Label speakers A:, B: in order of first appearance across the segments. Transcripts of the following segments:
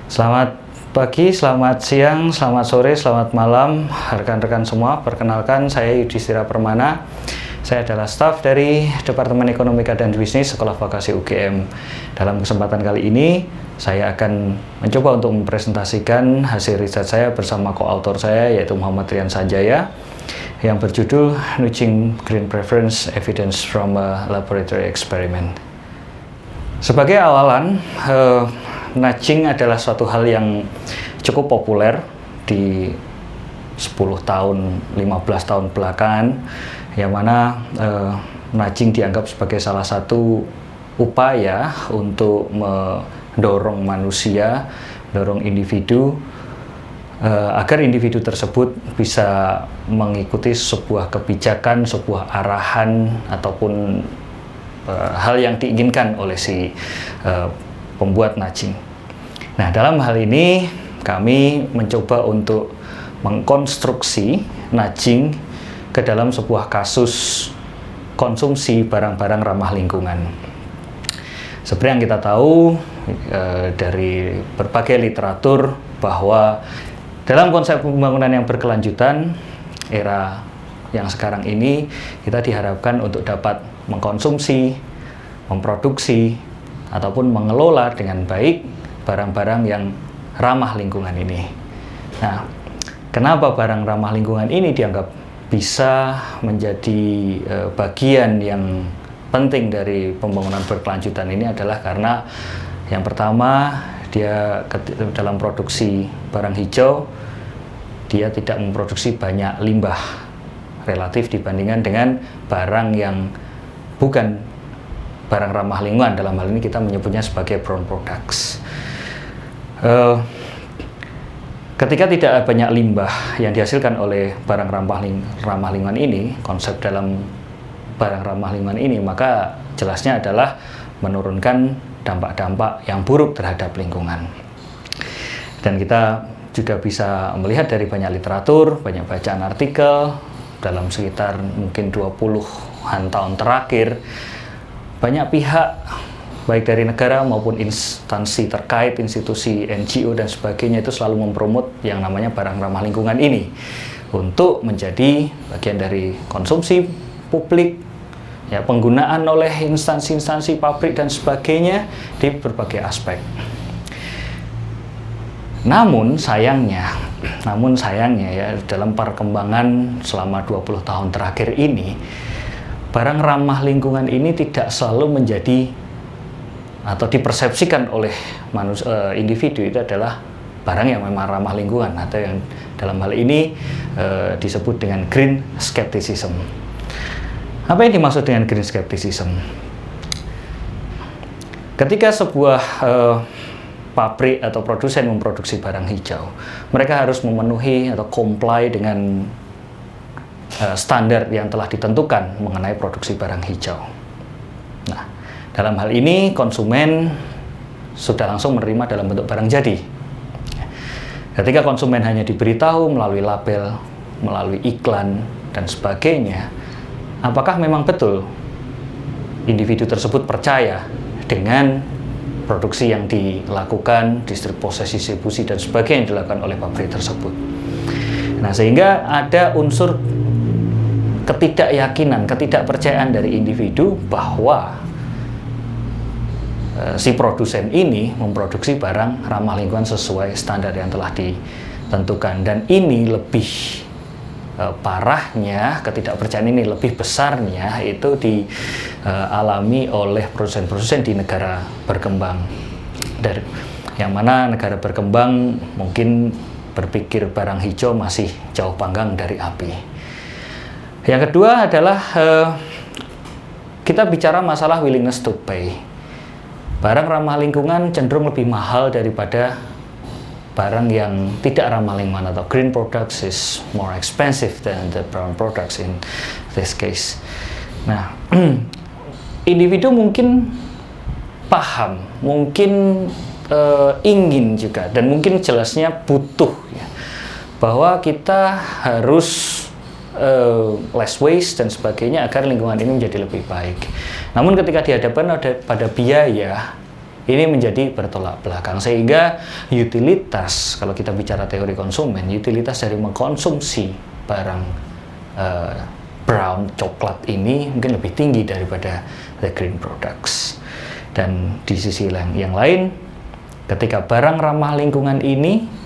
A: Selamat pagi, selamat siang, selamat sore, selamat malam rekan-rekan semua. Perkenalkan, saya Yudhistira Permana. Saya adalah staf dari Departemen Ekonomika dan Bisnis Sekolah Vokasi UGM. Dalam kesempatan kali ini, saya akan mencoba untuk mempresentasikan hasil riset saya bersama koautor saya, yaitu Muhammad Rian Sanjaya, yang berjudul Nudging Green Preference Evidence from a Laboratory Experiment. Sebagai awalan, nudging adalah suatu hal yang cukup populer di 10 tahun, 15 tahun belakangan, yang mana nudging dianggap sebagai salah satu upaya untuk mendorong manusia, mendorong individu, agar individu tersebut bisa mengikuti sebuah kebijakan, sebuah arahan, ataupun hal yang diinginkan oleh si pembuat nudging. Nah, dalam hal ini kami mencoba untuk mengkonstruksi nudging ke dalam sebuah kasus konsumsi barang-barang ramah lingkungan. Seperti yang kita tahu dari berbagai literatur bahwa dalam konsep pembangunan yang berkelanjutan, era yang sekarang ini, kita diharapkan untuk dapat mengkonsumsi, memproduksi, ataupun mengelola dengan baik barang-barang yang ramah lingkungan ini. Nah, kenapa barang ramah lingkungan ini dianggap bisa menjadi bagian yang penting dari pembangunan berkelanjutan ini adalah karena yang pertama, dia dalam produksi barang hijau, dia tidak memproduksi banyak limbah relatif dibandingkan dengan barang yang bukan barang ramah lingkungan. Dalam hal ini kita menyebutnya sebagai brown products. Ketika tidak banyak limbah yang dihasilkan oleh barang ramah lingkungan ini, konsep dalam barang ramah lingkungan ini, maka jelasnya adalah menurunkan dampak-dampak yang buruk terhadap lingkungan. Dan kita juga bisa melihat dari banyak literatur, banyak bacaan artikel, dalam sekitar mungkin 20-an tahun terakhir, banyak pihak, baik dari negara maupun instansi terkait, institusi, NGO, dan sebagainya, itu selalu mempromot yang namanya barang ramah lingkungan ini untuk menjadi bagian dari konsumsi publik, ya, penggunaan oleh instansi-instansi, pabrik, dan sebagainya di berbagai aspek. Namun sayangnya ya, dalam perkembangan selama 20 tahun terakhir ini, barang ramah lingkungan ini tidak selalu menjadi atau dipersepsikan oleh individu itu adalah barang yang memang ramah lingkungan, atau yang dalam hal ini disebut dengan green skepticism. Apa yang dimaksud dengan green skepticism? Ketika sebuah pabrik atau produsen memproduksi barang hijau, mereka harus memenuhi atau comply dengan standar yang telah ditentukan mengenai produksi barang hijau. Nah, dalam hal ini konsumen sudah langsung menerima dalam bentuk barang jadi. Ketika konsumen hanya diberitahu melalui label, melalui iklan, dan sebagainya, apakah memang betul individu tersebut percaya dengan produksi yang dilakukan, distribusi dan sebagainya yang dilakukan oleh pabrik tersebut? Nah, sehingga ada unsur ketidakyakinan, ketidakpercayaan dari individu bahwa si produsen ini memproduksi barang ramah lingkungan sesuai standar yang telah ditentukan. Dan ini lebih parahnya, ketidakpercayaan ini lebih besarnya itu dialami oleh produsen-produsen di negara berkembang, dari yang mana negara berkembang mungkin berpikir barang hijau masih jauh panggang dari api. Yang kedua adalah kita bicara masalah willingness to pay. Barang ramah lingkungan cenderung lebih mahal daripada barang yang tidak ramah lingkungan, atau green products is more expensive than the brown products in this case. Nah, individu mungkin paham, mungkin ingin juga, dan mungkin jelasnya butuh, ya, bahwa kita harus less waste dan sebagainya agar lingkungan ini menjadi lebih baik. Namun ketika dihadapkan pada biaya ini menjadi bertolak belakang, sehingga utilitas, kalau kita bicara teori konsumen, utilitas dari mengkonsumsi barang brown coklat ini mungkin lebih tinggi daripada the green products. Dan di sisi yang lain, ketika barang ramah lingkungan ini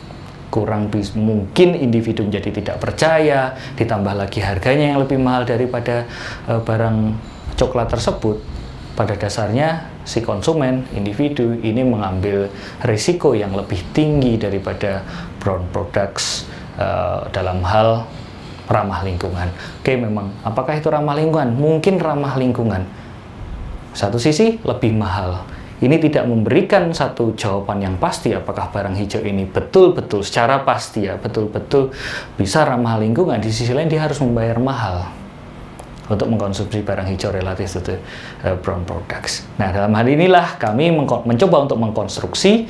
A: mungkin individu menjadi tidak percaya, ditambah lagi harganya yang lebih mahal daripada barang coklat tersebut, pada dasarnya si konsumen, individu ini mengambil risiko yang lebih tinggi daripada brown products dalam hal ramah lingkungan. Oke, memang apakah itu ramah lingkungan? Mungkin ramah lingkungan. Satu sisi lebih mahal. Ini tidak memberikan satu jawaban yang pasti apakah barang hijau ini betul-betul secara pasti betul-betul bisa ramah lingkungan. Di sisi lain dia harus membayar mahal untuk mengkonsumsi barang hijau relatif to brown products. Nah, dalam hal inilah kami mencoba untuk mengkonstruksi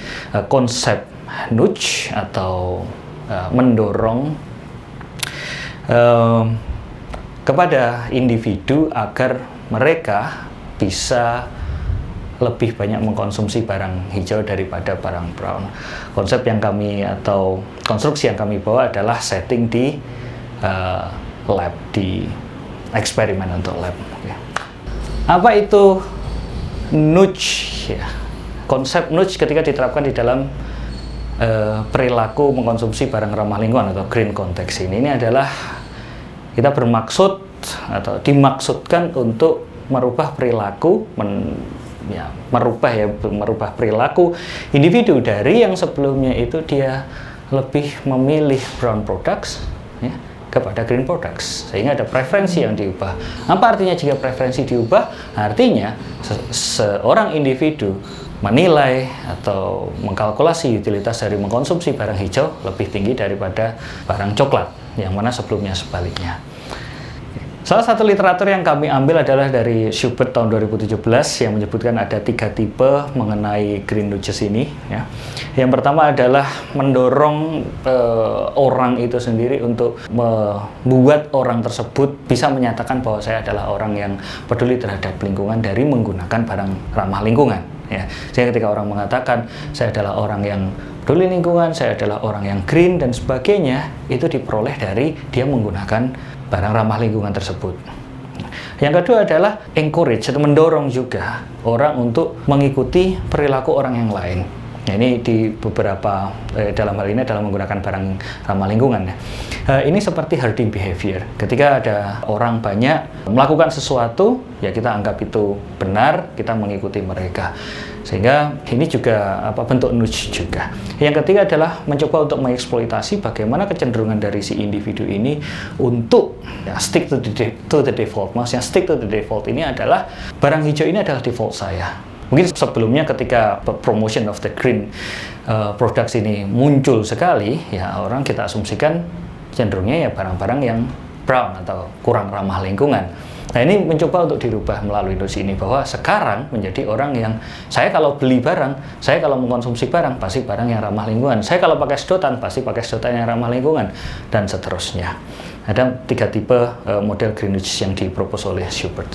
A: konsep nudge atau mendorong kepada individu agar mereka bisa lebih banyak mengkonsumsi barang hijau daripada barang brown. Konsep yang kami atau konstruksi yang kami bawa adalah setting di lab, di eksperimen untuk lab. Apa itu nudge? Ya. Konsep nudge ketika diterapkan di dalam perilaku mengkonsumsi barang ramah lingkungan atau green konteks ini adalah kita bermaksud atau dimaksudkan untuk merubah perilaku, merubah perilaku individu dari yang sebelumnya itu dia lebih memilih brown products ya, kepada green products, sehingga ada preferensi yang diubah. Apa artinya jika preferensi diubah? Artinya seorang individu menilai atau mengkalkulasi utilitas dari mengkonsumsi barang hijau lebih tinggi daripada barang coklat, yang mana sebelumnya sebaliknya. Salah satu literatur yang kami ambil adalah dari Schubert tahun 2017 yang menyebutkan ada 3 tipe mengenai green nudges ini. Ya. Yang pertama adalah mendorong orang itu sendiri untuk membuat orang tersebut bisa menyatakan bahwa saya adalah orang yang peduli terhadap lingkungan dari menggunakan barang ramah lingkungan. Ya. Sehingga ketika orang mengatakan saya adalah orang yang peduli lingkungan, saya adalah orang yang green dan sebagainya, itu diperoleh dari dia menggunakan barang ramah lingkungan tersebut. Yang kedua adalah encourage atau mendorong juga orang untuk mengikuti perilaku orang yang lain. Nah, ini di beberapa dalam hal ini adalah menggunakan barang ramah lingkungan. Ini seperti herding behavior. Ketika ada orang banyak melakukan sesuatu, ya kita anggap itu benar, kita mengikuti mereka. Sehingga ini juga bentuk nudge juga. Yang ketiga adalah mencoba untuk mengeksploitasi bagaimana kecenderungan dari si individu ini untuk stick to the default. Maksudnya stick to the default ini adalah barang hijau ini adalah default saya. Mungkin sebelumnya ketika promotion of the green products ini muncul sekali, ya orang kita asumsikan cenderungnya ya barang-barang yang brown atau kurang ramah lingkungan. Nah, ini mencoba untuk dirubah melalui nudge ini, bahwa sekarang menjadi orang yang saya kalau beli barang, saya kalau mengkonsumsi barang pasti barang yang ramah lingkungan, saya kalau pakai sedotan pasti pakai sedotan yang ramah lingkungan, dan seterusnya. Ada 3 tipe model green nudge yang dipropos oleh Schubert.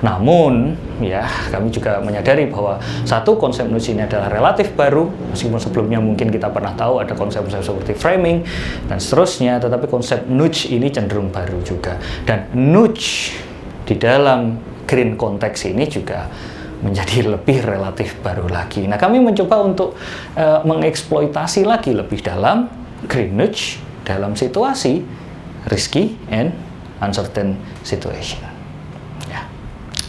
A: Namun ya kami juga menyadari bahwa satu, konsep nudge ini adalah relatif baru, meskipun sebelumnya mungkin kita pernah tahu ada konsep-konsep seperti framing dan seterusnya, tetapi konsep nudge ini cenderung baru juga. Dan nudge di dalam green konteks ini juga menjadi lebih relatif baru lagi. Nah, kami mencoba untuk mengeksploitasi lagi lebih dalam green nudge dalam situasi risky and uncertain situation. Ya.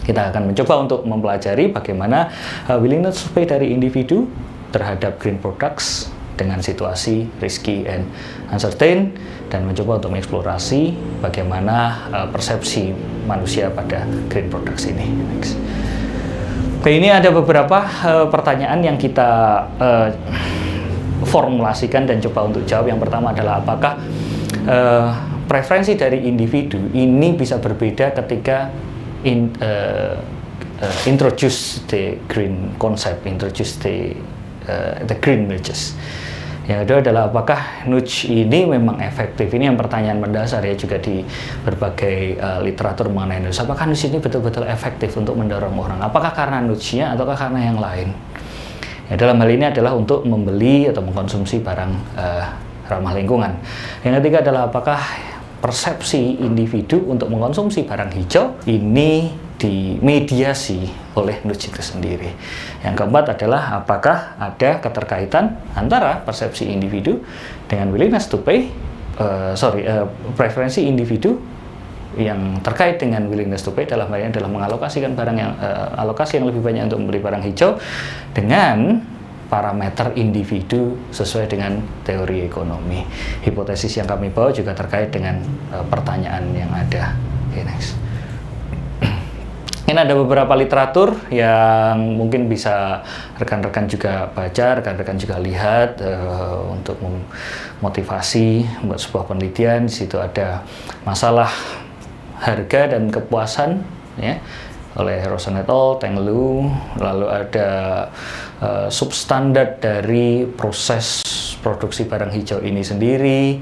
A: Kita akan mencoba untuk mempelajari bagaimana willingness to pay dari individu terhadap green products dengan situasi risky and uncertain, dan mencoba untuk mengeksplorasi bagaimana persepsi manusia pada green products ini. Next. Oke, ini ada beberapa pertanyaan yang kita formulasikan dan coba untuk jawab. Yang pertama adalah apakah preferensi dari individu ini bisa berbeda ketika introduce the green concept, introduce the green nudges. Yang kedua adalah apakah nudge ini memang efektif. Ini yang pertanyaan mendasar ya juga di berbagai literatur mengenai nudge. Apakah nudge ini betul-betul efektif untuk mendorong orang? Apakah karena nudge-nya ataukah karena yang lain? Ya, dalam hal ini adalah untuk membeli atau mengkonsumsi barang ramah lingkungan. Yang ketiga adalah apakah persepsi individu untuk mengkonsumsi barang hijau ini dimediasi oleh nudge itu sendiri. Yang keempat adalah apakah ada keterkaitan antara persepsi individu dengan willingness to pay, preferensi individu yang terkait dengan willingness to pay dalam hal ini adalah mengalokasikan barang yang alokasi yang lebih banyak untuk membeli barang hijau dengan parameter individu sesuai dengan teori ekonomi. Hipotesis yang kami bawa juga terkait dengan pertanyaan yang ada. Okay, next. Ini ada beberapa literatur yang mungkin bisa rekan-rekan juga baca, rekan-rekan juga lihat untuk memotivasi membuat sebuah penelitian. Di situ ada masalah harga dan kepuasan, ya, oleh Rosen et al, Teng Lu. Lalu ada substandar dari proses produksi barang hijau ini sendiri,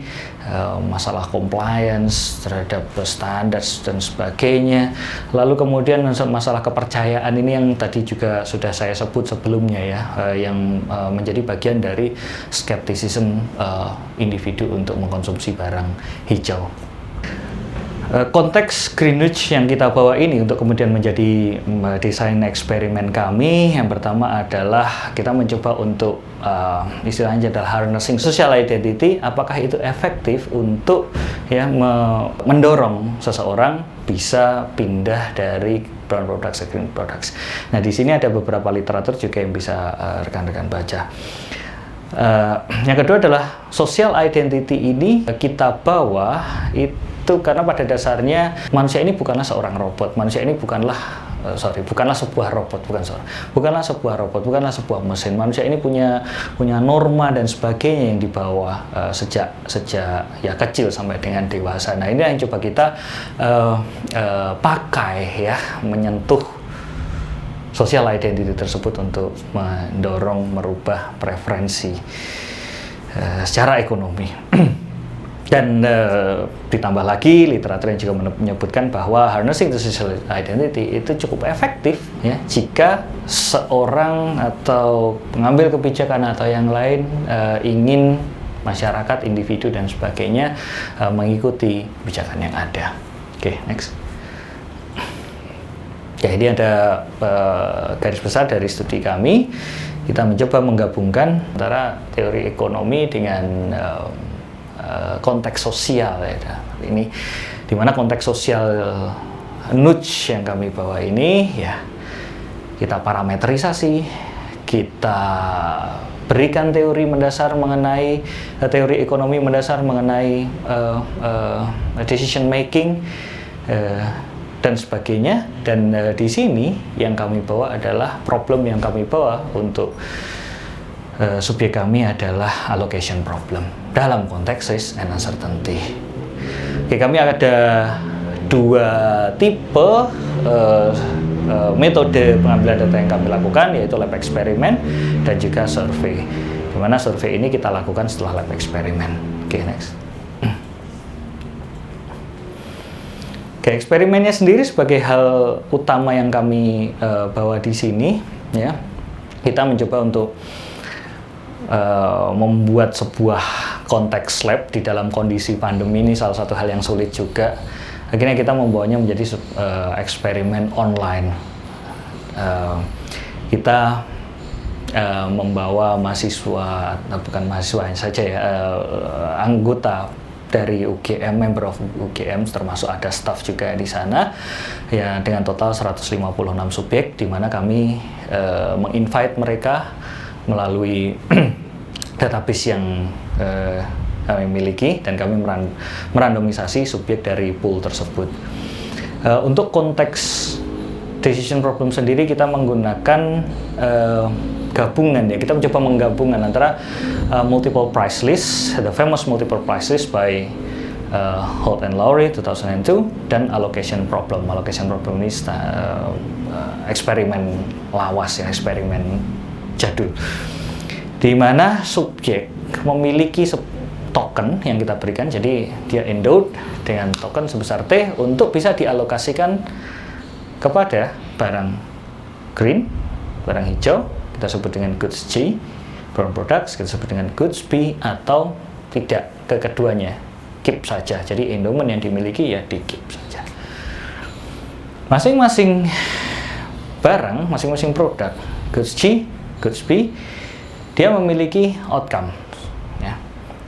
A: masalah compliance terhadap standar dan sebagainya. Lalu kemudian masalah kepercayaan ini yang tadi juga sudah saya sebut sebelumnya, ya, yang menjadi bagian dari skeptisisme individu untuk mengkonsumsi barang hijau. Konteks Greenwich yang kita bawa ini untuk kemudian menjadi desain eksperimen kami, yang pertama adalah kita mencoba untuk istilahnya adalah harnessing social identity. Apakah itu efektif untuk, ya, mendorong seseorang bisa pindah dari brown products ke green products. Nah, di sini ada beberapa literatur juga yang bisa rekan-rekan baca. Yang kedua adalah social identity ini kita bawa itu karena pada dasarnya manusia ini bukanlah seorang robot. Manusia ini bukanlah sebuah robot, bukanlah sebuah mesin. Manusia ini punya norma dan sebagainya yang dibawa sejak ya kecil sampai dengan dewasa. Nah, ini yang coba kita pakai, ya, menyentuh social identity tersebut untuk mendorong merubah preferensi secara ekonomi. Dan ditambah lagi literatur yang juga menyebutkan bahwa harnessing the social identity itu cukup efektif, ya, jika seorang atau pengambil kebijakan atau yang lain ingin masyarakat, individu dan sebagainya mengikuti kebijakan yang ada. Oke, next. Ya, ini ada garis besar dari studi kami. Kita mencoba menggabungkan antara teori ekonomi dengan konteks sosial, ya. Ini dimana konteks sosial nudge yang kami bawa ini, ya, kita parametrisasi, kita berikan teori mendasar mengenai teori ekonomi mendasar mengenai decision making dan sebagainya. Dan di sini yang kami bawa adalah problem yang kami bawa untuk subjek kami adalah allocation problem dalam konteks risk and uncertainty. Oke, kami ada dua tipe metode pengambilan data yang kami lakukan, yaitu lab eksperimen dan juga survei. Dimana survei ini kita lakukan setelah lab eksperimen. Oke, next. Oke, eksperimennya sendiri sebagai hal utama yang kami bawa di sini, ya, kita mencoba untuk membuat sebuah konteks lab di dalam kondisi pandemi ini salah satu hal yang sulit juga. Akhirnya kita membawanya menjadi eksperimen online. Kita membawa mahasiswa, bukan mahasiswa saja, ya, anggota dari UGM, member of UGM, termasuk ada staff juga di sana, ya, dengan total 156 subjek, di mana kami menginvite mereka melalui database yang kami miliki, dan kami merandomisasi subjek dari pool tersebut. Untuk konteks decision problem sendiri kita menggunakan gabungan, ya, kita mencoba menggabungkan antara multiple price list, the famous multiple price list by Holt and Lowry 2002, dan allocation problem. Allocation problem ini eksperimen lawas, ya, eksperimen jadul, di mana subjek memiliki token yang kita berikan. Jadi dia endowed dengan token sebesar T untuk bisa dialokasikan kepada barang green, barang hijau, kita sebut dengan goods G, brown products kita sebut dengan goods B, atau tidak ke keduanya, keep saja. Jadi endowment yang dimiliki ya di keep saja. Masing-masing barang, masing-masing produk, goods G, goods B, dia memiliki outcome, ya,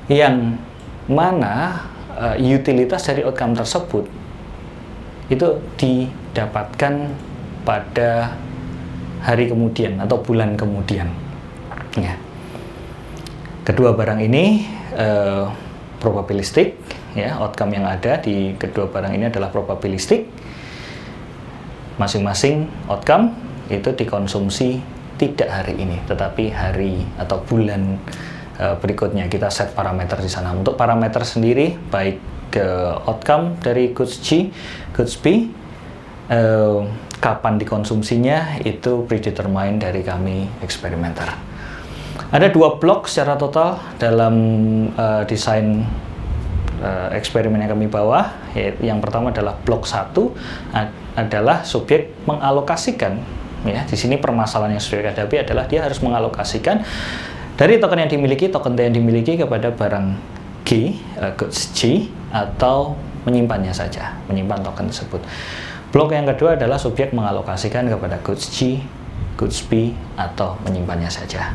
A: yang mana utilitas dari outcome tersebut itu didapatkan pada hari kemudian atau bulan kemudian, ya. Kedua barang ini probabilistik, ya, outcome yang ada di kedua barang ini adalah probabilistik. Masing-masing outcome itu dikonsumsi tidak hari ini, tetapi hari atau bulan berikutnya. Kita set parameter di sana. Untuk parameter sendiri, baik ke outcome dari goods G, goods B, kapan dikonsumsinya itu predetermined dari kami eksperimenter. Ada 2 blok secara total dalam desain eksperimen yang kami bawa. Yang pertama adalah blok 1 adalah subjek mengalokasikan, ya. Di sini permasalahan yang subjek hadapi adalah dia harus mengalokasikan dari token yang dimiliki, token T yang dimiliki kepada barang G, goods G, atau menyimpannya saja, menyimpan token tersebut. Blok yang kedua adalah subjek mengalokasikan kepada goods G, goods B, atau menyimpannya saja.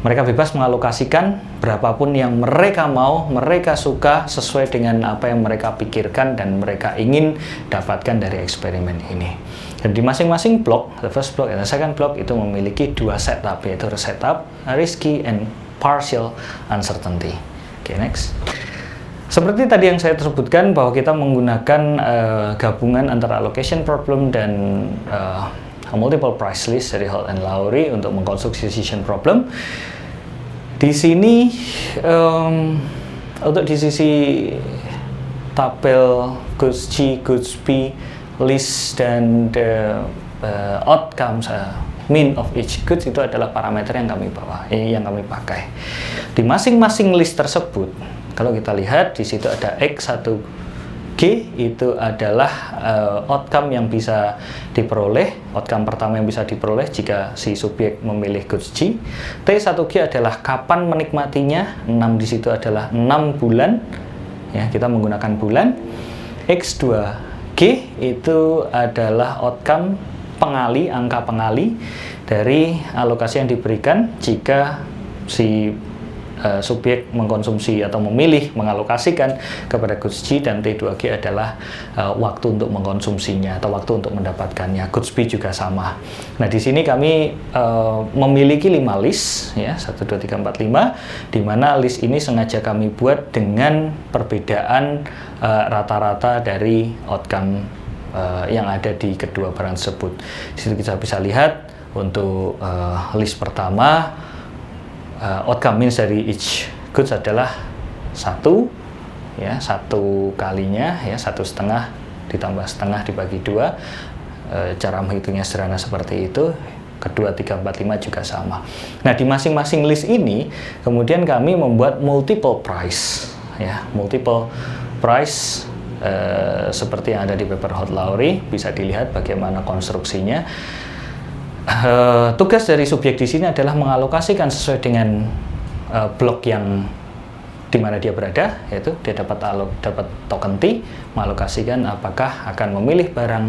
A: Mereka bebas mengalokasikan berapapun yang mereka mau, mereka suka, sesuai dengan apa yang mereka pikirkan dan mereka ingin dapatkan dari eksperimen ini. Dan di masing-masing blok, the first block and the second block itu memiliki 2 setup, yaitu setup risky and partial uncertainty. Oke, next. Seperti tadi yang saya sebutkan bahwa kita menggunakan gabungan antara allocation problem dan multiple price list dari Holt and Lowry untuk mengkonstruksi decision problem. Di sini untuk di sisi tabel goods G, goods B, list dan outcomes, mean of each goods itu adalah parameter yang kami bawa, yang kami pakai. Di masing-masing list tersebut, kalau kita lihat di situ ada X1G itu adalah outcome yang bisa diperoleh, outcome pertama yang bisa diperoleh jika si subjek memilih goods G. T1G adalah kapan menikmatinya, 6 di situ adalah 6 bulan, ya, kita menggunakan bulan. X2G itu adalah outcome pengali, angka pengali dari alokasi yang diberikan jika si subjek mengkonsumsi atau memilih mengalokasikan kepada goods G, dan T2G adalah waktu untuk mengkonsumsinya atau waktu untuk mendapatkannya. Goods B juga sama. Nah, di sini kami memiliki 5 list, ya, 1, 2, 3, 4, 5, di mana list ini sengaja kami buat dengan perbedaan rata-rata dari outcome yang ada di kedua barang tersebut. Di situ kita bisa lihat untuk list pertama, outcome means dari each goods adalah 1, ya, 1 kalinya, ya, 1,5 ditambah setengah dibagi 2. Cara menghitungnya sederhana seperti itu. Kedua, 3, 4, 5 juga sama. Nah, di masing-masing list ini kemudian kami membuat multiple price, ya, multiple price seperti yang ada di paper Holt Lowry. Bisa dilihat bagaimana konstruksinya. Tugas dari subjek di sini adalah mengalokasikan sesuai dengan blok yang di mana dia berada, yaitu dia dapat token T, mengalokasikan apakah akan memilih barang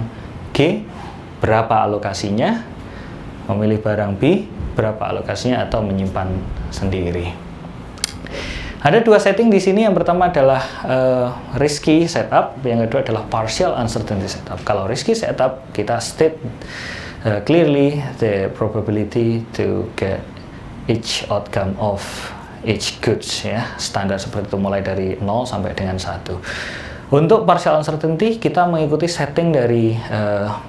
A: G, berapa alokasinya, memilih barang B, berapa alokasinya, atau menyimpan sendiri. Ada 2 setting di sini. Yang pertama adalah risky setup, yang kedua adalah partial uncertainty setup. Kalau risky setup, kita state clearly the probability to get each outcome of each goods, ya, standar seperti itu mulai dari 0 sampai dengan 1. Untuk partial uncertainty kita mengikuti setting dari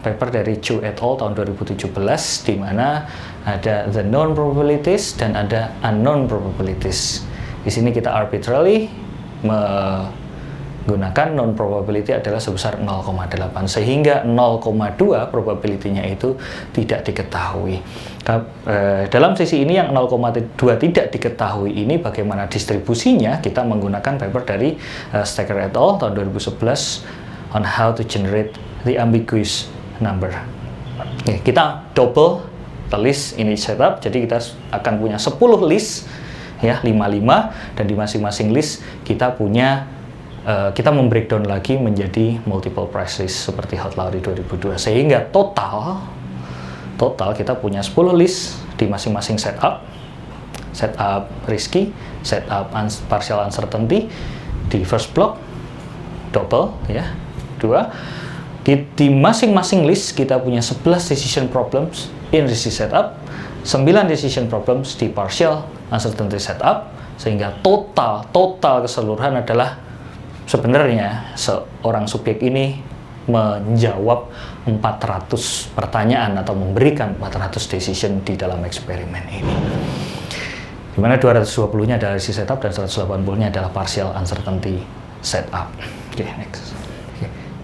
A: paper dari Chu et al tahun 2017, di mana ada the known probabilities dan ada unknown probabilities. Di sini kita arbitrarily menggunakan known probability adalah sebesar 0,8, sehingga 0,2 probability-nya itu tidak diketahui. Dalam sisi ini yang 0,2 tidak diketahui ini bagaimana distribusinya, kita menggunakan paper dari Stacker et al tahun 2011 on how to generate the ambiguous number. Kita double the list in each setup. Jadi kita akan punya 10 list ya, 55, dan di masing-masing list kita punya kita membreakdown lagi menjadi multiple price list seperti Hot Lowry 2002, sehingga total kita punya 10 list di masing-masing setup risky, setup partial uncertainty di first block, double ya, 2. Di masing-masing list kita punya 11 decision problems in risky setup, 9 decision problems di partial uncertainty setup, sehingga total keseluruhan adalah sebenarnya seorang subjek ini menjawab 400 pertanyaan atau memberikan 400 decision di dalam eksperimen ini. Di mana 220-nya adalah risky setup dan 180-nya adalah partial uncertainty setup. Oke, next.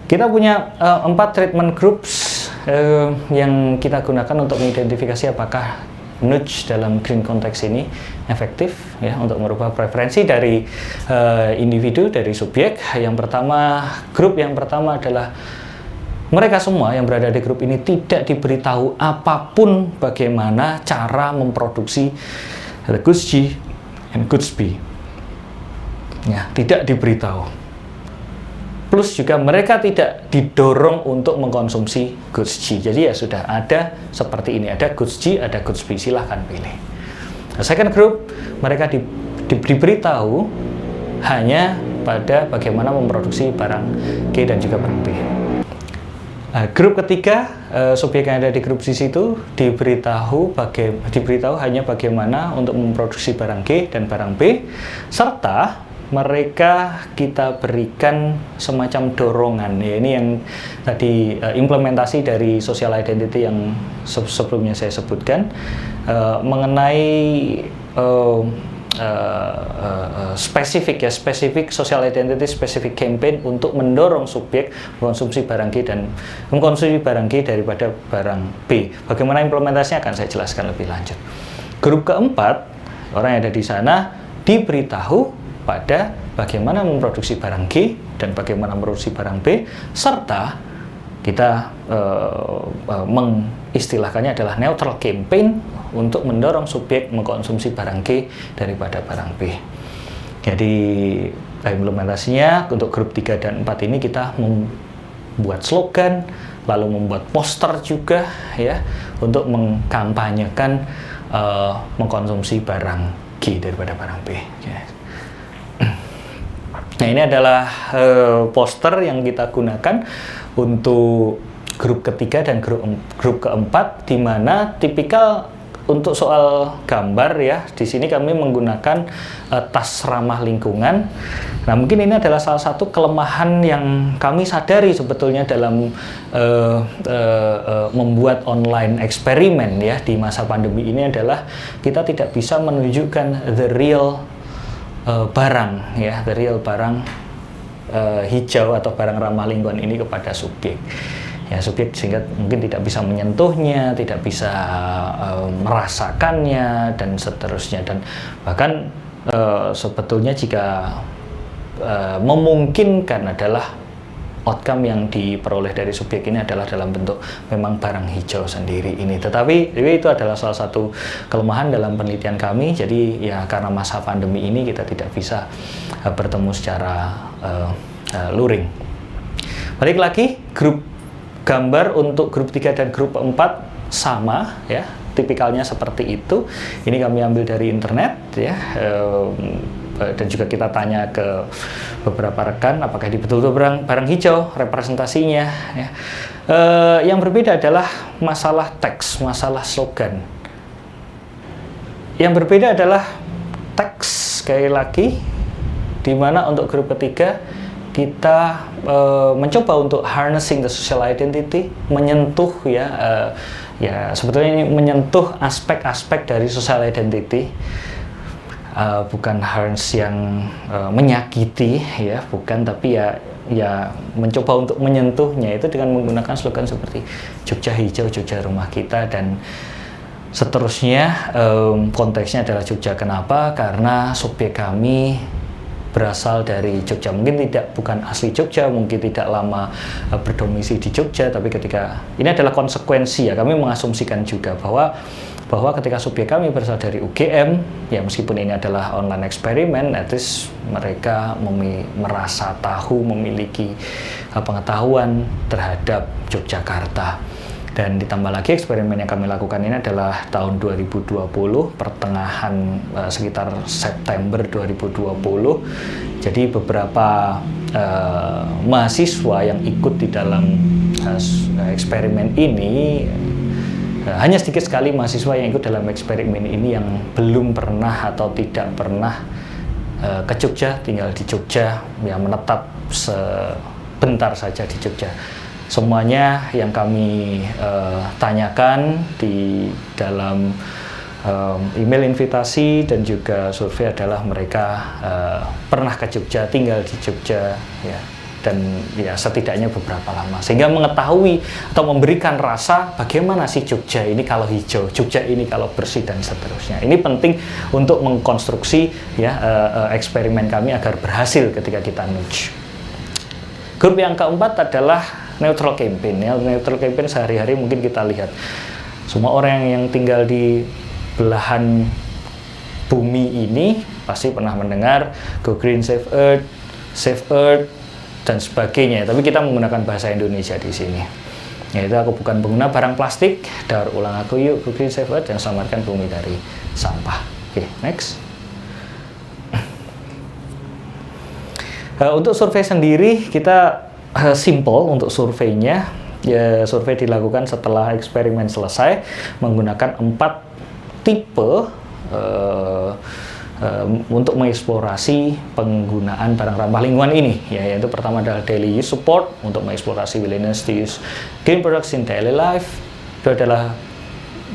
A: Kita punya 4 treatment groups yang kita gunakan untuk mengidentifikasi apakah nudge dalam green context ini efektif ya untuk merubah preferensi dari individu, dari subjek. Grup yang pertama adalah mereka semua yang berada di grup ini tidak diberitahu apapun bagaimana cara memproduksi the goods G and goods B. Ya, tidak diberitahu. Plus juga mereka tidak didorong untuk mengkonsumsi goods G. Jadi ya sudah ada seperti ini, ada goods G, ada goods B, silahkan pilih. Nah, second group, mereka diberitahu hanya pada bagaimana memproduksi barang G dan juga barang B. Nah, grup ketiga, subjek yang ada di grup C itu diberitahu hanya bagaimana untuk memproduksi barang G dan barang B, serta mereka kita berikan semacam dorongan ya, ini yang tadi implementasi dari social identity yang sebelumnya saya sebutkan mengenai spesifik social identity, spesifik campaign untuk mendorong subjek mengkonsumsi barang G dan mengkonsumsi barang G daripada barang B. Bagaimana implementasinya akan saya jelaskan lebih lanjut. Grup keempat, orang yang ada di sana diberitahu pada bagaimana memproduksi barang G dan bagaimana memproduksi barang B, serta kita mengistilahkannya adalah neutral campaign untuk mendorong subjek mengkonsumsi barang G daripada barang B. Jadi implementasinya untuk grup 3 dan 4 ini kita membuat slogan, lalu membuat poster juga ya untuk mengkampanyekan mengkonsumsi barang G daripada barang B. Nah, ini adalah poster yang kita gunakan untuk grup ketiga dan grup keempat, di mana tipikal untuk soal gambar ya, di sini kami menggunakan tas ramah lingkungan. Nah, mungkin ini adalah salah satu kelemahan yang kami sadari sebetulnya dalam membuat online eksperimen ya di masa pandemi ini adalah kita tidak bisa menunjukkan the real barang ya, the real barang hijau atau barang ramah lingkungan ini kepada subjek. Ya, subjek sehingga mungkin tidak bisa menyentuhnya, tidak bisa merasakannya dan seterusnya, dan bahkan sebetulnya jika memungkinkan adalah outcome yang diperoleh dari subjek ini adalah dalam bentuk memang barang hijau sendiri ini. Tetapi itu adalah salah satu kelemahan dalam penelitian kami. Jadi ya karena masa pandemi ini kita tidak bisa bertemu secara luring. Balik lagi, grup gambar untuk grup 3 dan grup 4 sama ya, tipikalnya seperti itu. Ini kami ambil dari internet ya. Dan juga kita tanya ke beberapa rekan apakah ini betul-betul barang hijau representasinya ya. Yang berbeda adalah masalah teks, masalah slogan. Yang berbeda adalah teks, sekali lagi, di mana untuk grup ketiga kita mencoba untuk harnessing the social identity, menyentuh ya sebetulnya ini menyentuh aspek-aspek dari social identity. Bukan harness yang menyakiti ya, bukan, tapi ya mencoba untuk menyentuhnya itu dengan menggunakan slogan seperti Jogja hijau, Jogja rumah kita, dan seterusnya. Konteksnya adalah Jogja, kenapa? Karena subjek kami berasal dari Jogja, mungkin bukan asli Jogja, mungkin tidak lama berdomisili di Jogja, tapi ketika ini adalah konsekuensi ya, kami mengasumsikan juga bahwa ketika subjek kami berasal dari UGM, ya meskipun ini adalah online eksperimen, at least mereka merasa tahu, memiliki pengetahuan terhadap Yogyakarta. Dan ditambah lagi eksperimen yang kami lakukan ini adalah tahun 2020, pertengahan sekitar September 2020. Jadi beberapa mahasiswa yang ikut di dalam eksperimen ini, hanya sedikit sekali mahasiswa yang ikut dalam eksperimen ini yang belum pernah atau tidak pernah ke Jogja, tinggal di Jogja, ya menetap sebentar saja di Jogja. Semuanya yang kami tanyakan di dalam email invitasi dan juga survei adalah mereka pernah ke Jogja, tinggal di Jogja, ya, dan ya setidaknya beberapa lama, sehingga mengetahui atau memberikan rasa bagaimana sih Jogja ini kalau hijau, Jogja ini kalau bersih, dan seterusnya. Ini penting untuk mengkonstruksi ya eksperimen kami agar berhasil ketika kita nudge. Grup yang keempat adalah neutral campaign. Ya, neutral campaign sehari-hari mungkin kita lihat semua orang yang tinggal di belahan bumi ini pasti pernah mendengar Go Green, Save Earth dan sebagainya, tapi kita menggunakan bahasa Indonesia di sini. Yaitu aku bukan pengguna barang plastik, daur ulang aku yuk, Go Green, Save Earth, dan selamatkan bumi dari sampah. Oke, next. Untuk survei sendiri kita simple untuk surveinya. Ya, survei dilakukan setelah eksperimen selesai menggunakan 4 tipe untuk mengeksplorasi penggunaan barang ramah lingkungan ini, ya, yaitu pertama adalah daily use support untuk mengeksplorasi willingness to use green products in daily life. Itu adalah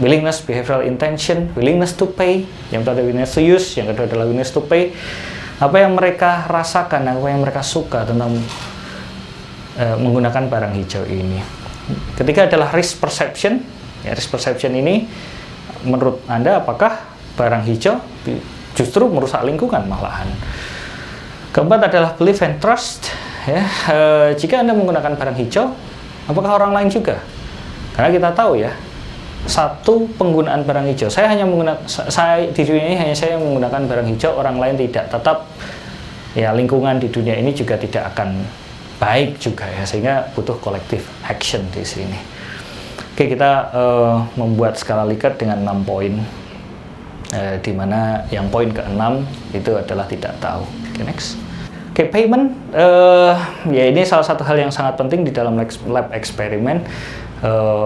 A: willingness, behavioral intention, willingness to pay, yang kedua adalah willingness to use, yang kedua adalah willingness to pay. Apa yang mereka rasakan, apa yang mereka suka tentang menggunakan barang hijau ini. Ketiga adalah risk perception. Ya, risk perception ini menurut Anda apakah barang hijau justru merusak lingkungan malahan. Keempat adalah belief and trust. Ya, jika Anda menggunakan barang hijau, apakah orang lain juga? Karena kita tahu ya, satu penggunaan barang hijau, saya di dunia ini hanya saya menggunakan barang hijau, orang lain tidak. Tetap ya lingkungan di dunia ini juga tidak akan baik juga ya, sehingga butuh collective action di sini. Oke, kita membuat skala Likert dengan 6 poin. Di mana yang poin ke-6 itu adalah tidak tahu. Oke, next. Oke, payment, ya ini salah satu hal yang sangat penting di dalam lab eksperimen.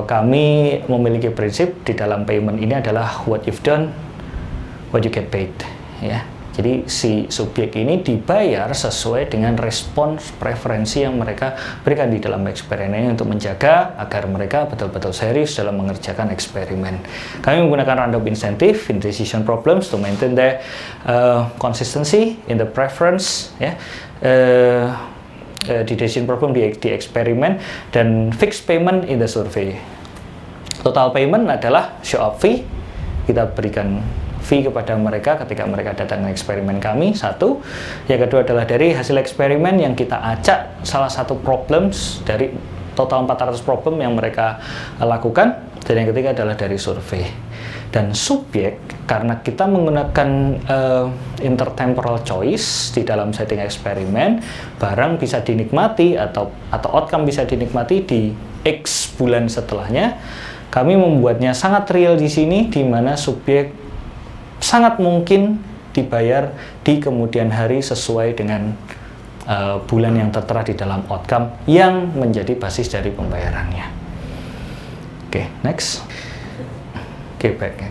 A: Kami memiliki prinsip di dalam payment ini adalah what you've done, what you get paid. Ya, jadi si subjek ini dibayar sesuai dengan respons preferensi yang mereka berikan di dalam eksperimen ini untuk menjaga agar mereka betul-betul serius dalam mengerjakan eksperimen. Kami menggunakan random incentive in decision problems to maintain the consistency in the preference, ya, di decision problem di eksperimen, dan fixed payment in the survey. Total payment adalah show up fee, kita berikan fee kepada mereka ketika mereka datang ke eksperimen kami, satu. Yang kedua adalah dari hasil eksperimen yang kita acak salah satu problems dari total 400 problem yang mereka lakukan, dan yang ketiga adalah dari survei. Dan subjek, karena kita menggunakan intertemporal choice di dalam setting eksperimen, barang bisa dinikmati atau outcome bisa dinikmati di X bulan setelahnya. Kami membuatnya sangat real di sini, di mana subjek sangat mungkin dibayar di kemudian hari sesuai dengan bulan yang tertera di dalam outcome yang menjadi basis dari pembayarannya. Oke, next. Oke, baik.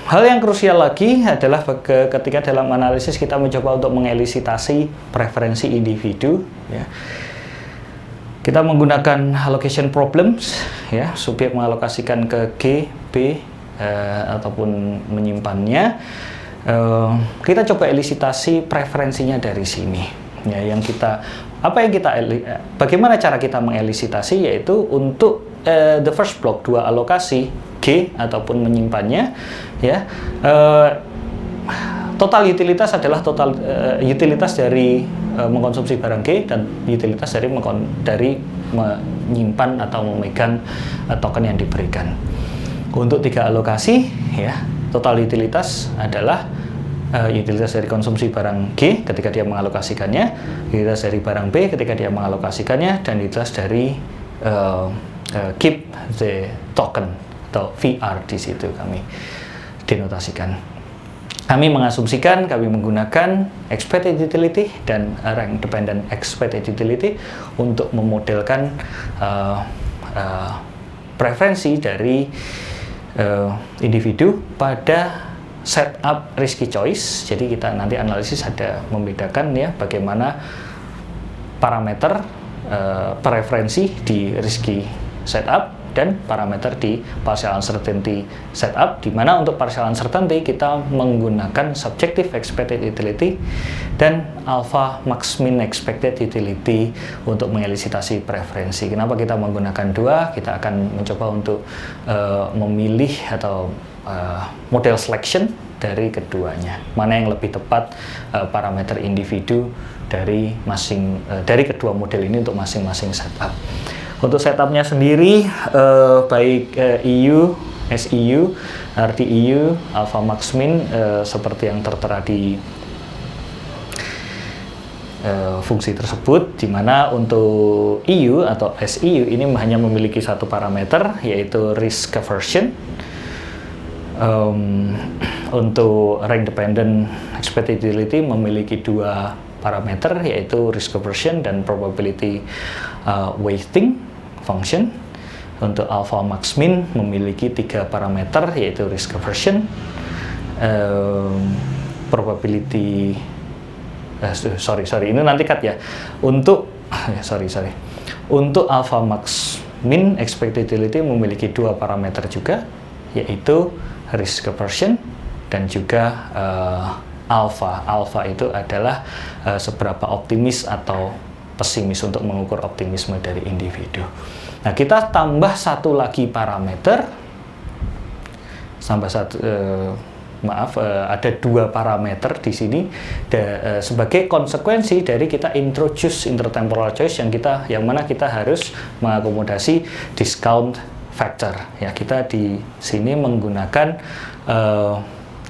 A: Hal yang krusial lagi adalah ketika dalam analisis kita mencoba untuk mengelisitasi preferensi individu. Ya. Kita menggunakan allocation problems, ya, subjek mengalokasikan ke G, B, ataupun menyimpannya. Kita coba elisitasi preferensinya dari sini. Ya, bagaimana cara kita mengelisitasi, yaitu untuk the first block 2 alokasi G ataupun menyimpannya, ya, total utilitas adalah total utilitas dari mengkonsumsi barang G dan utilitas dari menyimpan atau memegang token yang diberikan. Untuk 3 alokasi, ya, total utilitas adalah utilitas dari konsumsi barang G ketika dia mengalokasikannya, utilitas dari barang B ketika dia mengalokasikannya, dan utilitas dari keep the token atau VR di situ kami denotasikan. Kami mengasumsikan, kami menggunakan expected utility dan rank dependent expected utility untuk memodelkan preferensi dari individu pada setup risky choice. Jadi kita nanti analisis ada membedakan ya bagaimana parameter preferensi di risky setup dan parameter di partial uncertainty setup, di mana untuk partial uncertainty kita menggunakan subjective expected utility dan alpha max min expected utility untuk mengelisitasi preferensi. Kenapa kita menggunakan dua? Kita akan mencoba untuk memilih atau model selection dari keduanya, mana yang lebih tepat parameter individu dari kedua model ini untuk masing-masing setup. Untuk setupnya sendiri, baik EU, SEU, RTEU, alpha max min seperti yang tertera di fungsi tersebut, di mana untuk EU atau SEU ini hanya memiliki satu parameter, yaitu risk aversion. Untuk rank dependent expected utility memiliki dua parameter, yaitu risk aversion dan probability weighting function. Untuk alpha max min memiliki 3 parameter, yaitu risk aversion, probability ini nanti cut ya. Untuk untuk alpha max min expected utility memiliki 2 parameter juga, yaitu risk aversion dan juga alpha. Alpha itu adalah seberapa optimis atau pesimis untuk mengukur optimisme dari individu. Nah, kita tambah satu lagi parameter, ada 2 parameter di sini sebagai konsekuensi dari kita introduce intertemporal choice yang mana kita harus mengakomodasi discount factor. Ya, kita di sini menggunakan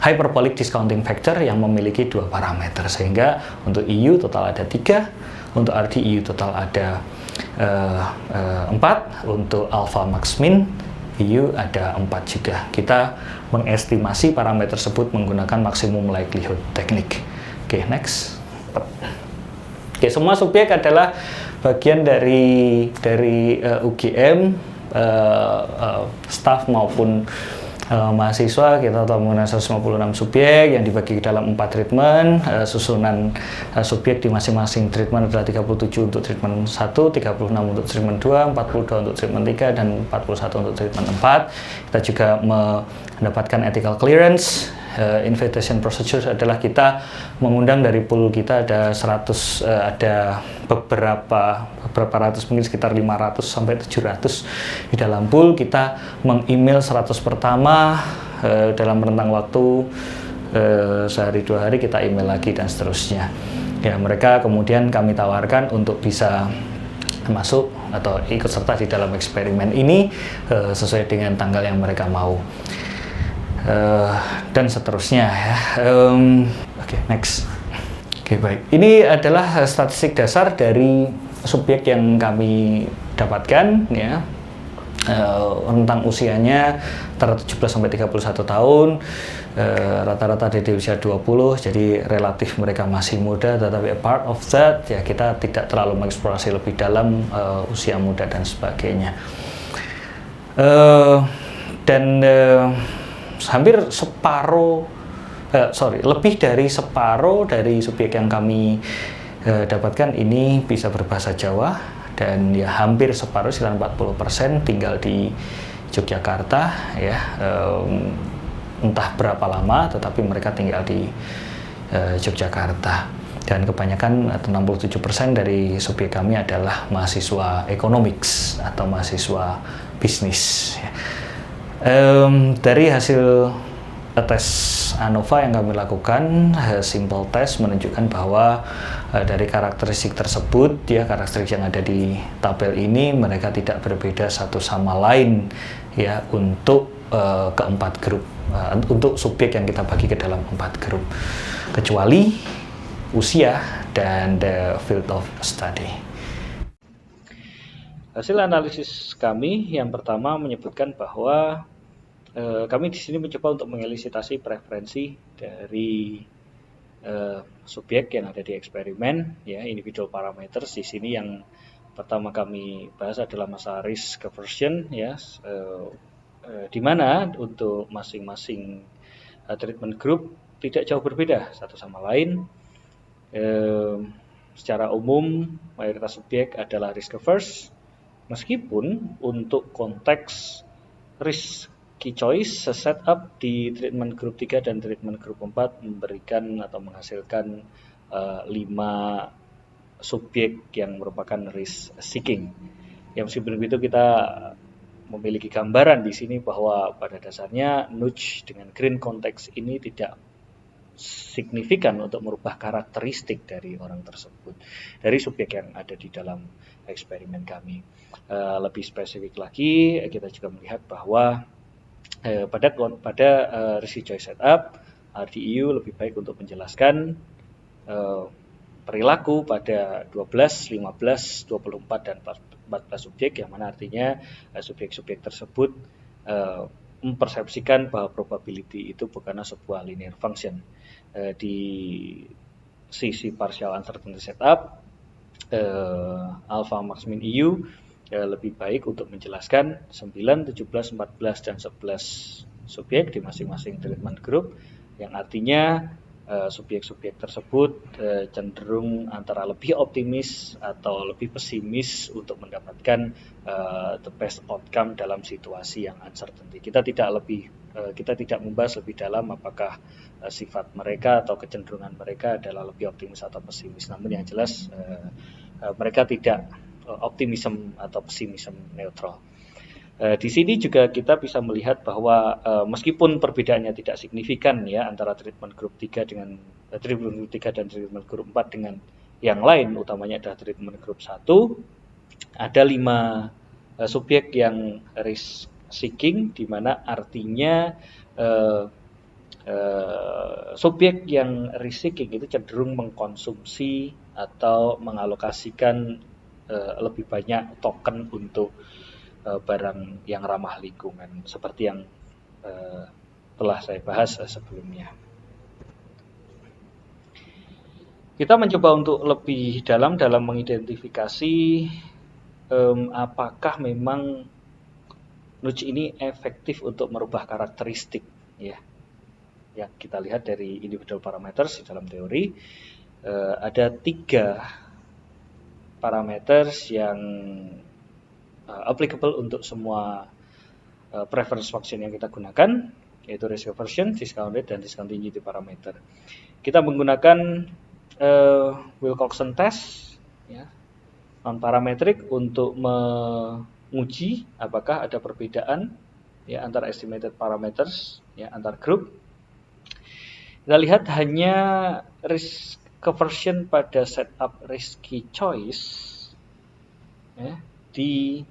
A: hyperbolic discounting factor yang memiliki 2 parameter, sehingga untuk EU total ada 3, untuk RTEU total ada 4, untuk alpha max min EU ada 4 juga. Kita mengestimasi parameter tersebut menggunakan maximum likelihood teknik. Oke, next. Oke, semua subjek adalah bagian dari UGM, staff maupun mahasiswa. Kita telah menggunakan 156 subjek yang dibagi ke dalam 4 treatment. Susunan subjek di masing-masing treatment adalah 37 untuk treatment 1, 36 untuk treatment 2, 42 untuk treatment 3, dan 41 untuk treatment 4. Kita juga mendapatkan ethical clearance. Invitation procedure adalah kita mengundang dari pool kita ada 100, ada beberapa ratus, mungkin sekitar 500 sampai 700 di dalam pool. Kita meng-email 100 pertama dalam rentang waktu sehari 2 hari, kita email lagi dan seterusnya. Ya, mereka kemudian kami tawarkan untuk bisa masuk atau ikut serta di dalam eksperimen ini sesuai dengan tanggal yang mereka mau. Dan seterusnya ya. Oke, next. Oke, baik. Ini adalah statistik dasar dari subjek yang kami dapatkan ya. Rentang usianya antara 17 sampai 31 tahun. Rata-rata di usia 20, jadi relatif mereka masih muda, tetapi apart of that ya kita tidak terlalu mengeksplorasi lebih dalam usia muda dan sebagainya. Hampir lebih dari separuh dari subjek yang kami dapatkan ini bisa berbahasa Jawa, dan ya hampir separuh, sekitar 40% tinggal di Yogyakarta ya. Entah berapa lama, tetapi mereka tinggal di Yogyakarta. Dan kebanyakan 67% dari subjek kami adalah mahasiswa economics atau mahasiswa bisnis ya. Dari hasil tes ANOVA yang kami lakukan, simple test menunjukkan bahwa dari karakteristik tersebut, karakteristik yang ada di tabel ini, mereka tidak berbeda satu sama lain ya untuk keempat grup, untuk subjek yang kita bagi ke dalam 4 grup, kecuali usia dan the field of study. Hasil analisis kami yang pertama menyebutkan bahwa kami di sini mencoba untuk mengelisitasi preferensi dari subjek yang ada di eksperimen, ya, individual parameters. Di sini yang pertama kami bahas adalah masalah risk aversion, ya, di mana untuk masing-masing treatment group tidak jauh berbeda satu sama lain. Secara umum mayoritas subjek adalah risk averse, meskipun untuk konteks risky choice setup di treatment group 3 dan treatment group 4 memberikan atau menghasilkan 5 subjek yang merupakan risk seeking. Yang meskipun begitu kita memiliki gambaran di sini bahwa pada dasarnya nudge dengan green context ini tidak signifikan untuk merubah karakteristik dari orang tersebut, dari subjek yang ada di dalam eksperimen kami. Lebih spesifik lagi, kita juga melihat bahwa pada risky choice setup, RDEU lebih baik untuk menjelaskan perilaku pada 12, 15, 24, dan 14 subjek, yang mana artinya subjek-subjek tersebut mempersepsikan bahwa probability itu bukanlah sebuah linear function. Di sisi partial uncertainty setup, alpha max min EU lebih baik untuk menjelaskan 9, 17, 14, dan 11 subjek di masing-masing treatment group, yang artinya subjek-subjek tersebut cenderung antara lebih optimis atau lebih pesimis untuk mendapatkan the best outcome dalam situasi yang uncertainty. Kita tidak membahas lebih dalam apakah sifat mereka atau kecenderungan mereka adalah lebih optimis atau pesimis. Namun yang jelas mereka tidak optimism atau pesimism neutral. Di sini juga kita bisa melihat bahwa meskipun perbedaannya tidak signifikan, ya, antara treatment group 3 dengan treatment group 3 dan treatment group 4 dengan yang lain, utamanya adalah treatment group 1, ada 5 subjek yang risk seeking, di mana artinya subjek yang risk seeking itu cenderung mengkonsumsi atau mengalokasikan lebih banyak token untuk barang yang ramah lingkungan, seperti yang telah saya bahas sebelumnya. Kita mencoba untuk lebih dalam mengidentifikasi apakah memang nudge ini efektif untuk merubah karakteristik, ya. Yang kita lihat dari individual parameters di dalam teori, ada 3 parameters yang applicable untuk semua preference function yang kita gunakan, yaitu risk aversion, discount rate, dan discontinuity parameter. Kita menggunakan Wilcoxon test, ya, non-parametric, untuk menguji apakah ada perbedaan, ya, antara estimated parameters, ya, antar grup. Kita lihat hanya risk aversion pada setup risky choice, ya, di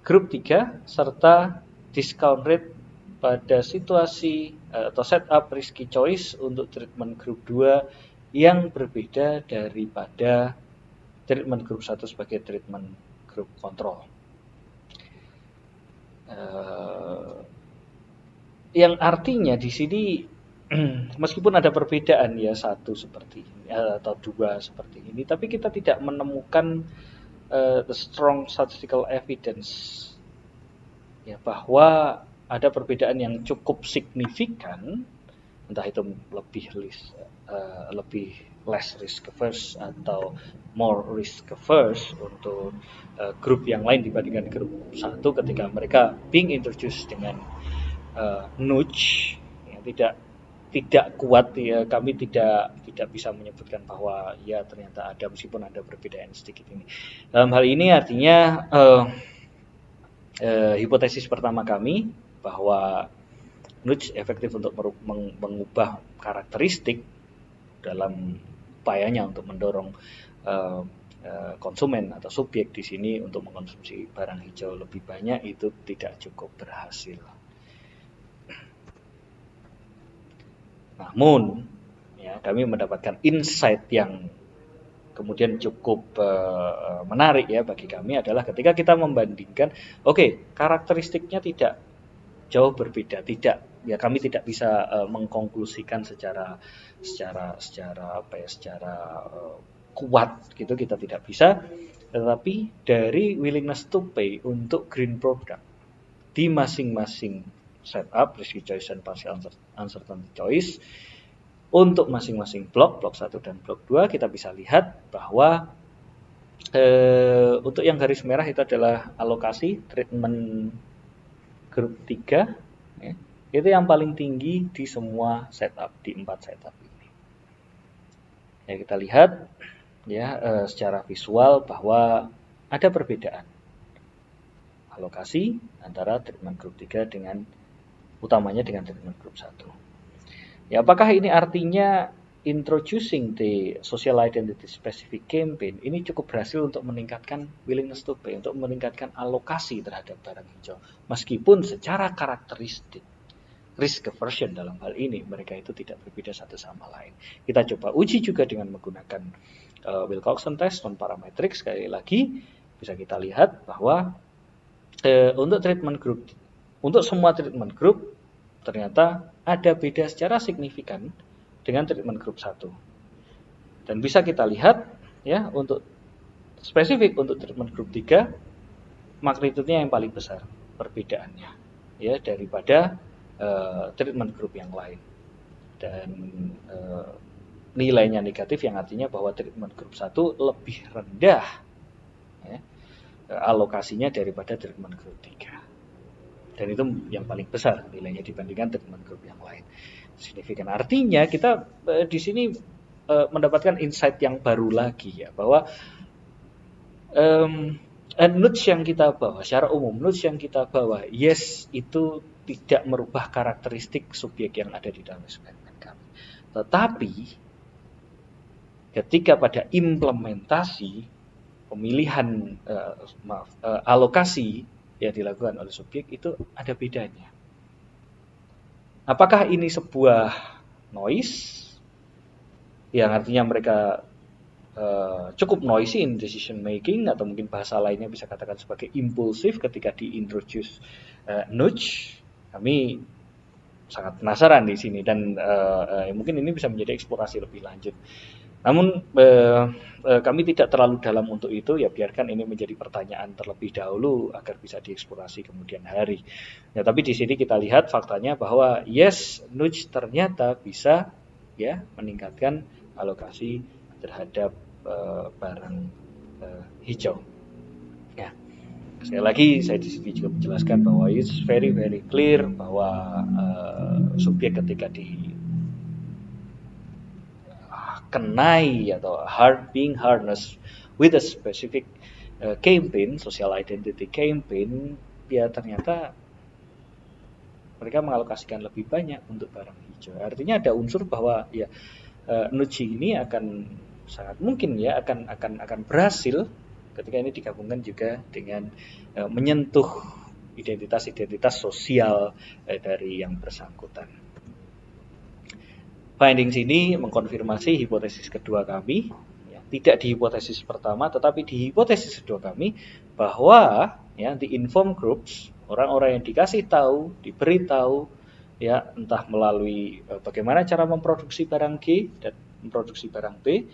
A: grup 3 serta discount rate pada situasi atau setup risky choice untuk treatment group 2 yang berbeda daripada treatment group 1 sebagai treatment group kontrol. Yang artinya di sini meskipun ada perbedaan, ya, 1 seperti ini atau 2 seperti ini, tapi kita tidak menemukan the strong statistical evidence, ya, bahwa ada perbedaan yang cukup signifikan, entah itu lebih less risk averse atau more risk averse untuk grup yang lain dibandingkan grup 1 ketika mereka being introduced dengan nudge yang tidak kuat, ya. Kami tidak bisa menyebutkan bahwa ya ternyata ada, meskipun ada perbedaan sedikit ini. Dalam hal ini artinya hipotesis pertama kami bahwa
B: nudge efektif untuk mengubah karakteristik dalam upayanya untuk mendorong konsumen atau subjek di sini untuk mengkonsumsi barang hijau lebih banyak, itu tidak cukup berhasil. Namun, ya, kami mendapatkan insight yang kemudian cukup menarik ya bagi kami adalah ketika kita membandingkan, karakteristiknya tidak jauh berbeda, kami tidak bisa mengkonklusikan secara kuat gitu, kita tidak bisa. Tetapi dari willingness to pay untuk green product di masing-masing setup, risky choice dan partial uncertainty choice, untuk masing-masing blok 1 dan blok 2, kita bisa lihat bahwa untuk yang garis merah itu adalah alokasi treatment grup 3, ya, itu yang paling tinggi di semua setup, di 4 setup ini. Ya, kita lihat ya secara visual bahwa ada perbedaan alokasi antara treatment group 3 dengan utamanya dengan treatment group 1. Ya, apakah ini artinya introducing the social identity specific campaign ini cukup berhasil untuk meningkatkan willingness to pay, untuk meningkatkan alokasi terhadap barang hijau, meskipun secara karakteristik risk aversion dalam hal ini mereka itu tidak berbeda satu sama lain. Kita coba uji juga dengan menggunakan Wilcoxon test non-parametric. Sekali lagi bisa kita lihat bahwa untuk treatment group, untuk semua treatment group ternyata ada beda secara signifikan dengan treatment group 1. Dan bisa kita lihat ya untuk spesifik untuk treatment group 3 magnitudenya yang paling besar perbedaannya ya daripada treatment group yang lain. Dan nilainya negatif yang artinya bahwa treatment group 1 lebih rendah ya, alokasinya daripada treatment group 3. Dan itu yang paling besar nilainya dibandingkan treatment group yang lain. Signifikan. Artinya kita di sini mendapatkan insight yang baru lagi ya, bahwa nudge yang kita bawa secara umum, yes itu tidak merubah karakteristik subjek yang ada di dalam eksperimen kami. Tetapi ketika pada implementasi pemilihan alokasi yang dilakukan oleh subjek itu ada bedanya. Apakah ini sebuah noise yang artinya mereka cukup noisy in decision making, atau mungkin bahasa lainnya bisa katakan sebagai impulsif ketika diintroduce nudge? Kami sangat penasaran di sini dan mungkin ini bisa menjadi eksplorasi lebih lanjut. Namun kami tidak terlalu dalam untuk itu, ya biarkan ini menjadi pertanyaan terlebih dahulu agar bisa dieksplorasi kemudian hari. Ya, tapi di sini kita lihat faktanya bahwa yes, nudge ternyata bisa ya meningkatkan alokasi terhadap barang hijau. Ya. Sekali lagi saya di sini juga menjelaskan bahwa it's very clear bahwa subjek ketika kenai atau being harnessed with a specific campaign, social identity campaign, ya ternyata mereka mengalokasikan lebih banyak untuk barang hijau. Artinya ada unsur bahwa ya nudge ini akan sangat mungkin ya akan berhasil ketika ini digabungkan juga dengan menyentuh identitas sosial dari yang bersangkutan. Findings ini mengkonfirmasi hipotesis kedua kami, ya, tidak di hipotesis pertama, tetapi di hipotesis kedua kami bahwa ya di informed groups, orang-orang yang dikasih tahu, diberi tahu, ya entah melalui bagaimana cara memproduksi barang G dan memproduksi barang B,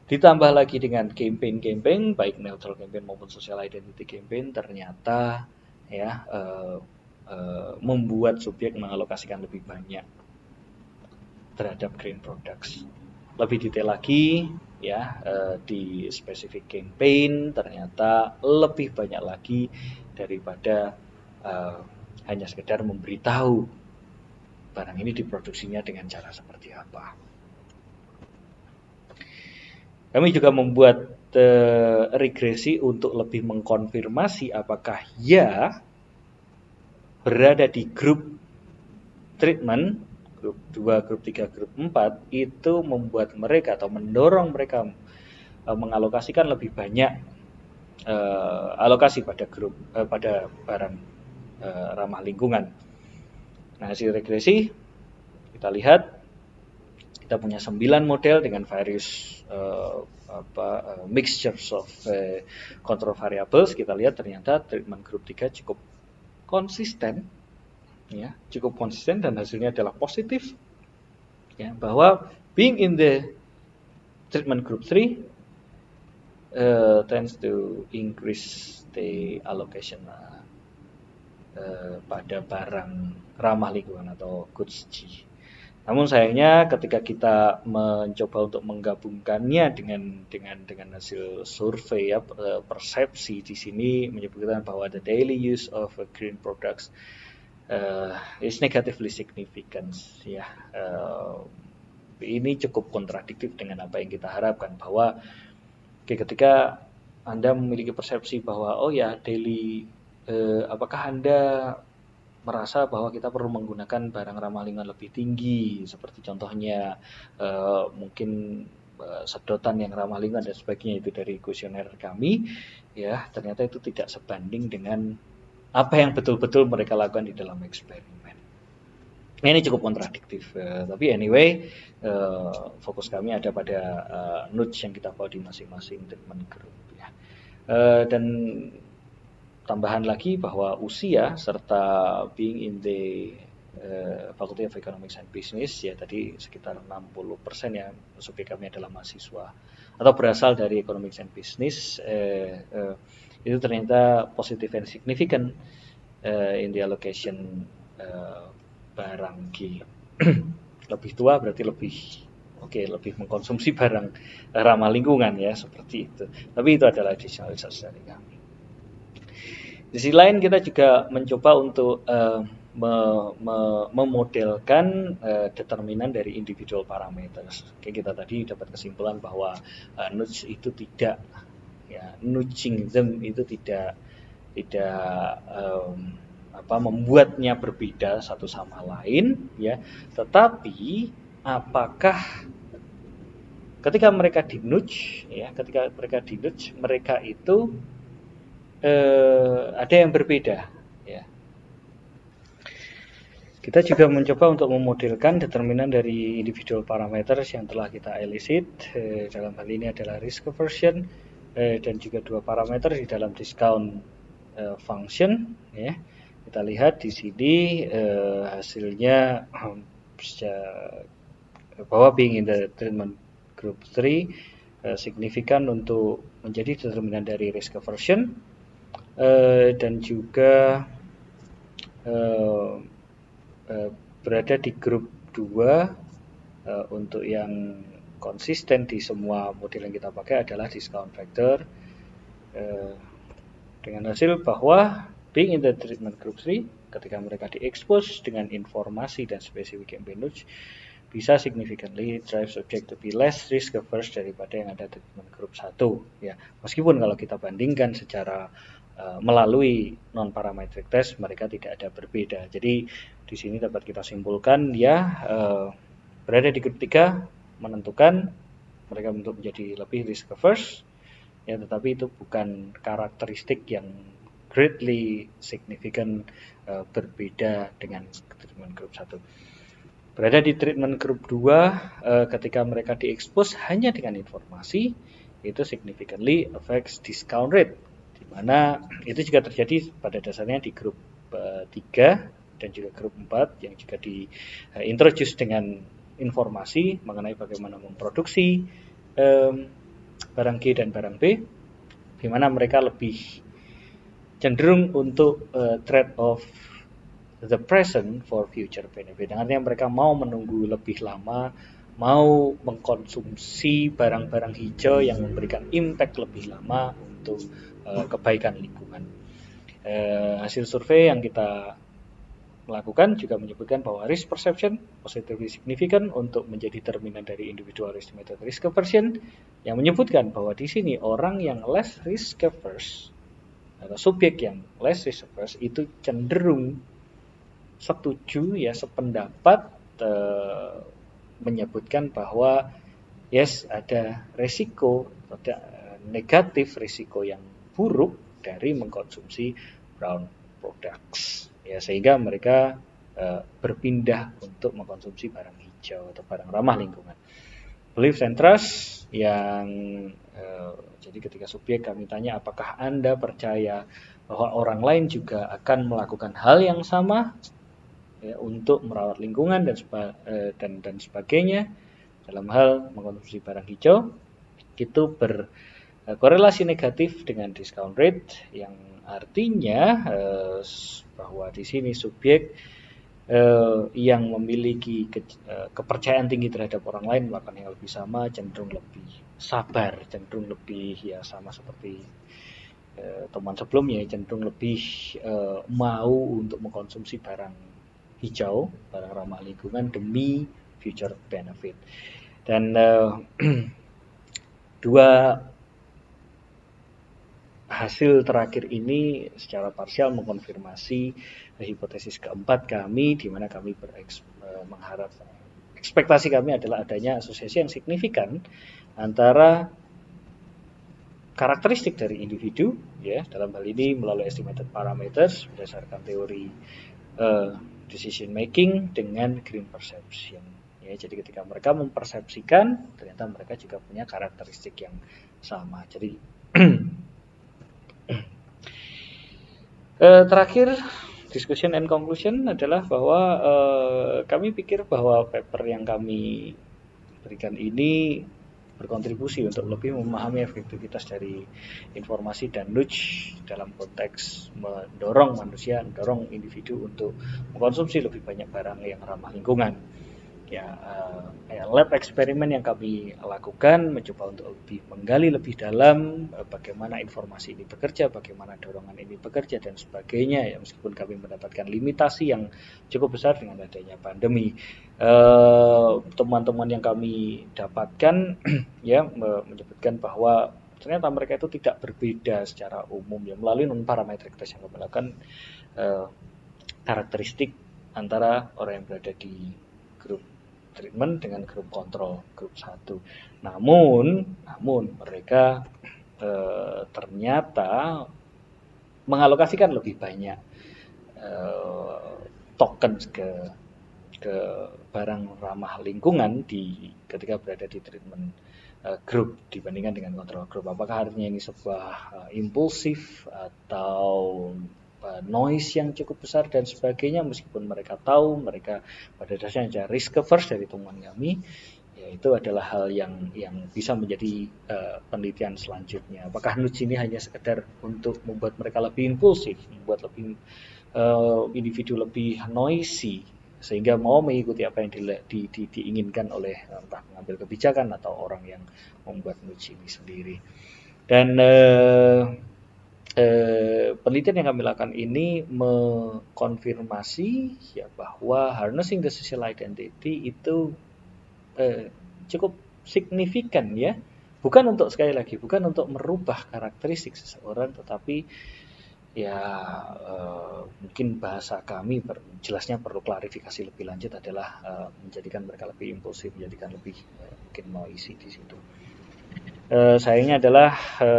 B: ditambah lagi dengan campaign baik neutral campaign maupun social identity campaign, ternyata ya membuat subjek mengalokasikan lebih banyak terhadap green products. Lebih detail lagi ya di specific campaign ternyata lebih banyak lagi daripada hanya sekedar memberitahu barang ini diproduksinya dengan cara seperti apa. Kami juga membuat regresi untuk lebih mengkonfirmasi apakah ya berada di grup treatment grup 2, grup 3, grup 4 itu membuat mereka atau mendorong mereka mengalokasikan lebih banyak alokasi pada pada barang ramah lingkungan. Nah, hasil regresi kita lihat kita punya 9 model dengan various mixtures of control variables. Kita lihat ternyata treatment grup 3 cukup konsisten, ya, cukup konsisten dan hasilnya adalah positif, ya, bahwa being in the treatment group 3 tends to increase the allocation pada barang ramah lingkungan atau goods G. Namun sayangnya ketika kita mencoba untuk menggabungkannya dengan hasil survei, ya, persepsi di sini menyebutkan bahwa the daily use of green products is negatively significant, ya. Ini cukup kontradiktif dengan apa yang kita harapkan, bahwa ketika Anda memiliki persepsi bahwa oh ya daily, apakah Anda merasa bahwa kita perlu menggunakan barang ramah lingkungan lebih tinggi, seperti contohnya mungkin sedotan yang ramah lingkungan dan sebagainya itu dari kuesioner kami, ya, ternyata itu tidak sebanding dengan apa yang betul-betul mereka lakukan di dalam eksperimen. Ini cukup kontradiktif, tapi anyway, fokus kami ada pada nudge yang kita bawa di masing-masing treatment group, ya. Dan tambahan lagi bahwa usia serta being in the Faculty of Economics and Business, ya, tadi sekitar 60% ya subjek kami adalah mahasiswa atau berasal dari Economics and Business, itu ternyata positive and significant in the allocation barang G. Lebih tua berarti lebih mengkonsumsi barang ramah lingkungan, ya, seperti itu. Tapi itu adalah additional research dari kami. Di sisi lain kita juga mencoba untuk memodelkan determinan dari individual parameters. Oke, kita tadi dapat kesimpulan bahwa nudge itu tidak, ya, nudging them itu tidak membuatnya berbeda satu sama lain, ya. Tetapi apakah ketika mereka di nudge, ya, mereka itu ada yang berbeda, ya. Kita juga mencoba untuk memodelkan determinan dari individual parameters yang telah kita elicit. Dalam hal ini adalah risk aversion dan juga 2 parameter di dalam discount function, ya. Kita lihat di sini hasilnya bahwa being in the treatment group 3 signifikan untuk menjadi determinan dari risk aversion, dan juga berada di grup 2 untuk yang konsisten di semua model yang kita pakai adalah discount factor, dengan hasil bahwa being in the treatment group 3 ketika mereka diekspos dengan informasi dan spesifik campaign nudge bisa significantly drive subject to be less risk averse daripada yang ada treatment group 1, ya. Meskipun kalau kita bandingkan secara melalui non-parametric test mereka tidak ada berbeda. Jadi di sini dapat kita simpulkan, ya, berada di grup 3 menentukan mereka untuk menjadi lebih risk averse, ya, tetapi itu bukan karakteristik yang greatly significant berbeda dengan treatment group 1. Berada di treatment group 2 ketika mereka diekspos hanya dengan informasi, itu significantly affects discount rate, di mana itu juga terjadi pada dasarnya di grup 3 dan juga grup 4 yang juga diintroduce dengan informasi mengenai bagaimana memproduksi barang G dan barang B, di mana mereka lebih cenderung untuk trade off the present for future benefit. Artinya mereka mau menunggu lebih lama, mau mengkonsumsi barang-barang hijau yang memberikan impact lebih lama untuk kebaikan lingkungan. Hasil survei yang kita lakukan juga menyebutkan bahwa risk perception positively significant untuk menjadi determinan dari individual estimated risk aversion, yang menyebutkan bahwa di sini orang yang less risk averse atau subjek yang less risk averse itu cenderung setuju ya, sependapat menyebutkan bahwa yes, ada resiko, ada negatif risiko yang buruk dari mengkonsumsi brown products ya, sehingga mereka berpindah untuk mengkonsumsi barang hijau atau barang ramah lingkungan. Beliefs and trust yang jadi ketika subjek kami tanya apakah Anda percaya bahwa orang lain juga akan melakukan hal yang sama ya, untuk merawat lingkungan dan sebagainya dalam hal mengkonsumsi barang hijau, itu berkorelasi negatif dengan discount rate, yang artinya bahwa di sini subjek yang memiliki kepercayaan tinggi terhadap orang lain melakukan yang lebih sama, cenderung lebih sabar, cenderung lebih ya sama seperti teman sebelumnya, cenderung lebih mau untuk mengkonsumsi barang hijau, barang ramah lingkungan demi future benefit. Dan dua hasil terakhir ini secara parsial mengkonfirmasi hipotesis keempat kami, di mana kami mengharap ekspektasi kami adalah adanya asosiasi yang signifikan antara karakteristik dari individu ya, dalam hal ini melalui estimated parameters berdasarkan teori decision making dengan green perception ya. Jadi ketika mereka mempersepsikan, ternyata mereka juga punya karakteristik yang sama. Jadi terakhir, discussion and conclusion adalah bahwa kami pikir bahwa paper yang kami berikan ini berkontribusi untuk lebih memahami efektivitas dari informasi dan nudge dalam konteks mendorong manusia, mendorong individu untuk mengkonsumsi lebih banyak barang yang ramah lingkungan. Ya, lab eksperimen yang kami lakukan mencoba untuk lebih menggali lebih dalam bagaimana informasi ini bekerja, bagaimana dorongan ini bekerja dan sebagainya ya, meskipun kami mendapatkan limitasi yang cukup besar dengan adanya pandemi. Teman-teman yang kami dapatkan ya menyebutkan bahwa ternyata mereka itu tidak berbeda secara umum ya, melalui non-parametric test yang kami lakukan, karakteristik antara orang yang berada di grup treatment dengan grup kontrol, grup 1. Namun mereka ternyata mengalokasikan lebih banyak tokens ke barang ramah lingkungan ketika berada di treatment group dibandingkan dengan kontrol group. Apakah artinya ini sebuah impulsif atau noise yang cukup besar dan sebagainya, meskipun mereka tahu mereka pada dasarnya risk averse dari temuan kami, ya itu adalah hal yang bisa menjadi penelitian selanjutnya. Apakah nudge ini hanya sekedar untuk membuat mereka lebih impulsif, membuat lebih individu lebih noisy sehingga mau mengikuti apa yang diinginkan oleh entah pengambil kebijakan atau orang yang membuat nudge ini sendiri. Dan penelitian yang kami lakukan ini mengkonfirmasi ya bahwa harnessing the social identity itu cukup signifikan ya, bukan untuk sekali lagi bukan untuk merubah karakteristik seseorang, tetapi ya mungkin bahasa kami jelasnya perlu klarifikasi lebih lanjut adalah menjadikan mereka lebih impulsif, menjadikan lebih mungkin noisy di situ. Sayangnya adalah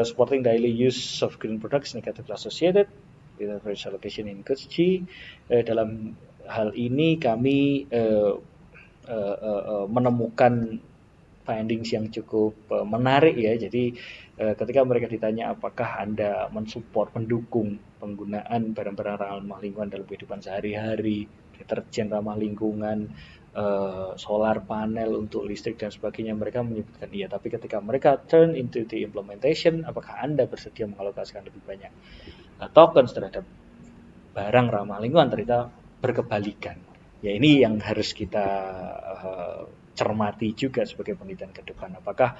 B: supporting daily use of green products negatively associated with average allocation in goods G. Dalam hal ini kami menemukan findings yang cukup menarik ya. Jadi ketika mereka ditanya apakah Anda mensupport, mendukung penggunaan barang-barang ramah lingkungan dalam kehidupan sehari-hari, deterjen ramah lingkungan, solar panel untuk listrik dan sebagainya, mereka menyebutkan iya. Tapi ketika mereka turn into the implementation, apakah Anda bersedia mengalokasikan lebih banyak tokens terhadap barang ramah lingkungan, ternyata berkebalikan. Ya ini yang harus kita cermati juga sebagai penelitian ke depan. Apakah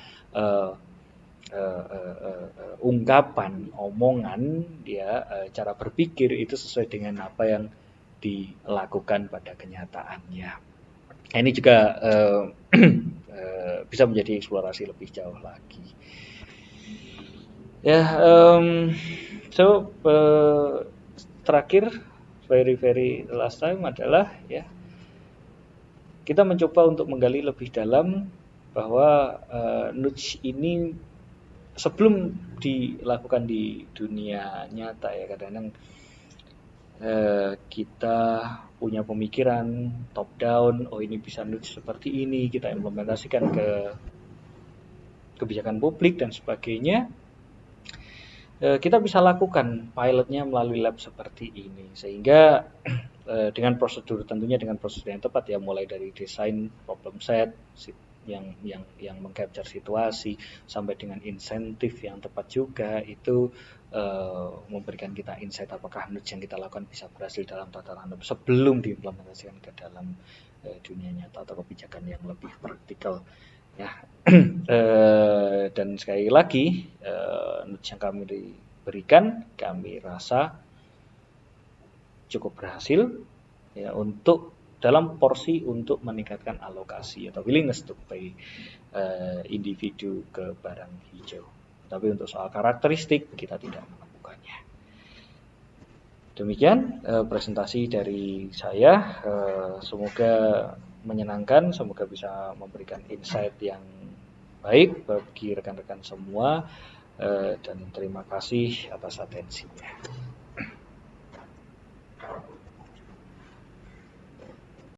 B: ungkapan, omongan, ya cara berpikir itu sesuai dengan apa yang dilakukan pada kenyataannya. Ini juga bisa menjadi eksplorasi lebih jauh lagi. Ya, terakhir very last time adalah ya kita mencoba untuk menggali lebih dalam bahwa nudge ini sebelum dilakukan di dunia nyata ya, kadang-kadang kita punya pemikiran top down, oh ini bisa nudge seperti ini, kita implementasikan ke kebijakan publik dan sebagainya. Kita bisa lakukan pilotnya melalui lab seperti ini, sehingga dengan prosedur, tentunya dengan prosedur yang tepat ya, mulai dari desain problem set yang mengcapture situasi sampai dengan insentif yang tepat juga, itu memberikan kita insight apakah nudge yang kita lakukan bisa berhasil dalam tataran sebelum diimplementasikan ke dalam dunia nyata atau kebijakan yang lebih praktikal ya. Dan sekali lagi nudge yang kami berikan kami rasa cukup berhasil ya untuk dalam porsi untuk meningkatkan alokasi atau willingness to pay individu ke barang hijau. Tapi untuk soal karakteristik kita tidak menemukannya. Demikian presentasi dari saya. Semoga menyenangkan, semoga bisa memberikan insight yang baik bagi rekan-rekan semua, dan terima kasih atas atensinya.